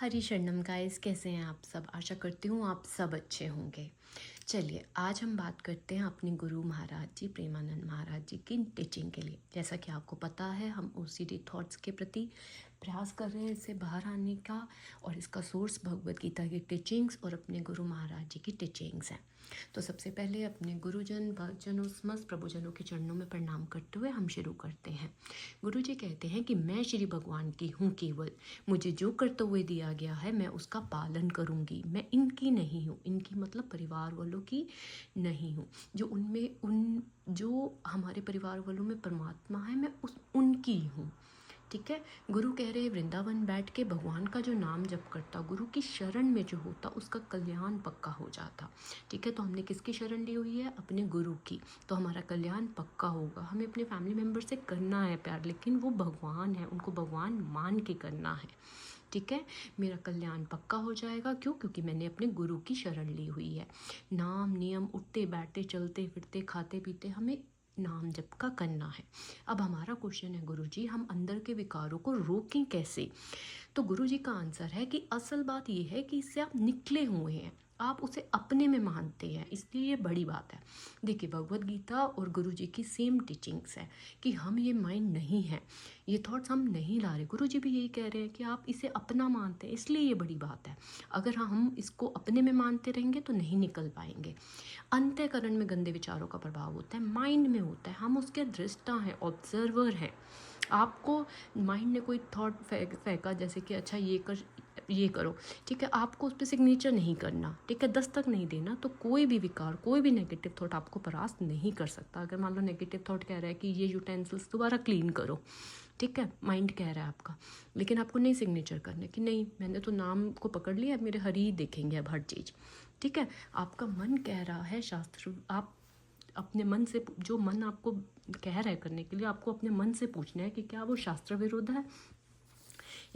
हरी शरणम गाइस, कैसे हैं आप सब। आशा करती हूँ आप सब अच्छे होंगे। चलिए आज हम बात करते हैं अपने गुरु महाराज जी प्रेमानंद महाराज जी की टीचिंग के लिए। जैसा कि आपको पता है हम ओसीडी थॉट्स के प्रति प्रयास कर रहे हैं इससे बाहर आने का, और इसका सोर्स भगवत गीता की टीचिंग्स और अपने गुरु महाराज जी की टीचिंग्स हैं। तो सबसे पहले अपने गुरुजन भक्तजनों समस्त प्रभुजनों के चरणों में प्रणाम करते हुए हम शुरू करते हैं। गुरु जी कहते हैं कि मैं श्री भगवान की हूँ केवल, मुझे जो कर्तव्य दिया गया है मैं उसका पालन करूँगी। मैं इनकी नहीं हूँ, इनकी मतलब परिवार वालों की नहीं हूँ। जो हमारे परिवार वालों में परमात्मा है मैं उनकी हूँ। ठीक है। गुरु कह रहे वृंदावन बैठ के भगवान का जो नाम जप करता, गुरु की शरण में जो होता, उसका कल्याण पक्का हो जाता। ठीक है। तो हमने किसकी शरण ली हुई है? अपने गुरु की। तो हमारा कल्याण पक्का होगा। हमें अपने फैमिली मेम्बर से करना है प्यार, लेकिन वो भगवान है, उनको भगवान मान के करना है। ठीक है। मेरा कल्याण पक्का हो जाएगा। क्यों? क्योंकि मैंने अपने गुरु की शरण ली हुई है। नाम नियम उठते बैठते चलते फिरते खाते पीते हमें नाम जप का करना है। अब हमारा क्वेश्चन है, गुरु जी हम अंदर के विकारों को रोकें कैसे? तो गुरु जी का आंसर है कि असल बात यह है कि इससे आप निकले हुए हैं, आप उसे अपने में मानते हैं, इसलिए ये बड़ी बात है। देखिए भगवत गीता और गुरु जी की सेम टीचिंग्स है कि हम ये माइंड नहीं है, ये थॉट्स हम नहीं ला रहे। गुरु जी भी यही कह रहे हैं कि आप इसे अपना मानते हैं, इसलिए ये बड़ी बात है। अगर हम इसको अपने में मानते रहेंगे तो नहीं निकल पाएंगे। अंतःकरण में गंदे विचारों का प्रभाव होता है, माइंड में होता है, हम उसके दृष्टा हैं, ऑब्जर्वर हैं। आपको माइंड ने कोई थॉट फेंका, जैसे कि अच्छा ये करो, ठीक है, आपको उस पर सिग्नेचर नहीं करना, ठीक है, दस्तक नहीं देना, तो कोई भी विकार, कोई भी नेगेटिव थॉट आपको परास्त नहीं कर सकता। अगर मान लो नेगेटिव थॉट कह रहा है कि ये यूटेंसिल्स दोबारा क्लीन करो, ठीक है, माइंड कह रहा है आपका, लेकिन आपको नहीं सिग्नेचर करने कि नहीं मैंने तो नाम को पकड़ लिया, अब मेरे हरि ही देखेंगे अब हर चीज़। ठीक है। आपका मन कह रहा है शास्त्र, आप अपने मन से, जो मन आपको कह रहा है करने के लिए, आपको अपने मन से पूछना है कि क्या वो शास्त्र विरुद्ध है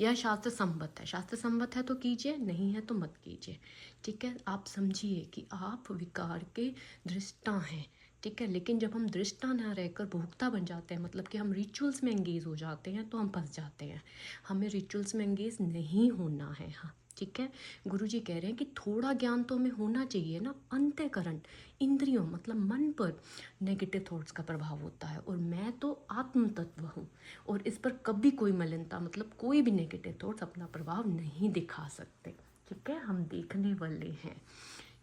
या शास्त्र संबद्ध है। शास्त्र संबद्ध है तो कीजिए, नहीं है तो मत कीजिए। ठीक है। आप समझिए कि आप विकार के दृष्टा हैं। ठीक है। लेकिन जब हम दृष्टा ना रहकर भोक्ता बन जाते हैं, मतलब कि हम रिचुअल्स में एंगेज हो जाते हैं, तो हम फंस जाते हैं। हमें रिचुअल्स में एंगेज नहीं होना है। हाँ ठीक है। गुरुजी कह रहे हैं कि थोड़ा ज्ञान तो हमें होना चाहिए ना। अंतःकरण, इंद्रियों मतलब मन पर नेगेटिव थॉट्स का प्रभाव होता है, और मैं तो आत्म तत्व हूँ, और इस पर कभी कोई मलिनता मतलब कोई भी नेगेटिव थॉट्स अपना प्रभाव नहीं दिखा सकते। ठीक है। हम देखने वाले हैं,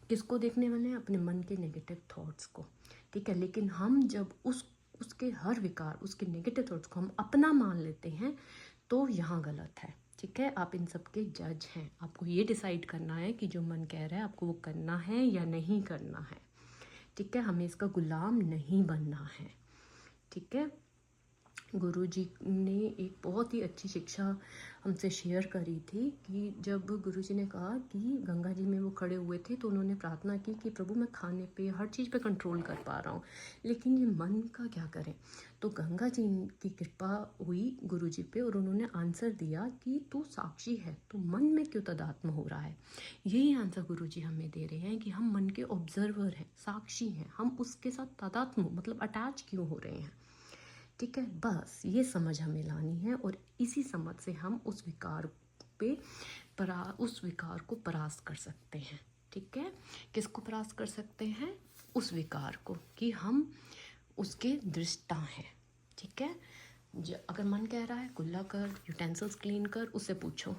किसको देखने वाले हैं? अपने मन के नेगेटिव थॉट्स को। ठीक है। लेकिन हम जब उसके हर विकार, उसके नेगेटिव थॉट्स को हम अपना मान लेते हैं, तो यहाँ गलत है। ठीक है। आप इन सब के जज हैं, आपको ये डिसाइड करना है कि जो मन कह रहा है आपको वो करना है या नहीं करना है। ठीक है। हमें इसका गुलाम नहीं बनना है। ठीक है। गुरुजी ने एक बहुत ही अच्छी शिक्षा हमसे शेयर करी थी कि जब गुरुजी ने कहा कि गंगा जी में वो खड़े हुए थे, तो उन्होंने प्रार्थना की कि प्रभु मैं खाने पे हर चीज़ पे कंट्रोल कर पा रहा हूँ, लेकिन ये मन का क्या करें। तो गंगा जी की कृपा हुई गुरुजी पे, और उन्होंने आंसर दिया कि तू साक्षी है, तो मन में क्यों तदात्म हो रहा है। यही आंसर गुरुजी हमें दे रहे हैं कि हम मन के ऑब्जर्वर हैं, साक्षी हैं, हम उसके साथ तदात्म मतलब अटैच क्यों हो रहे हैं। ठीक है। बस ये समझ हमें लानी है, और इसी समझ से हम उस विकार को परास्त कर सकते हैं। ठीक है। किसको परास्त कर सकते हैं? उस विकार को, कि हम उसके दृष्टा हैं। ठीक है। अगर मन कह रहा है कुल्ला कर, यूटेंसिल्स क्लीन कर, उससे पूछो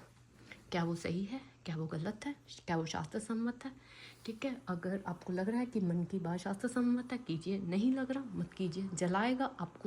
क्या वो सही है, क्या वो गलत है, क्या वो शास्त्र सम्मत है। ठीक है। अगर आपको लग रहा है कि मन की बात शास्त्र सम्मत है, कीजिए, नहीं लग रहा मत कीजिए, जलाएगा आपको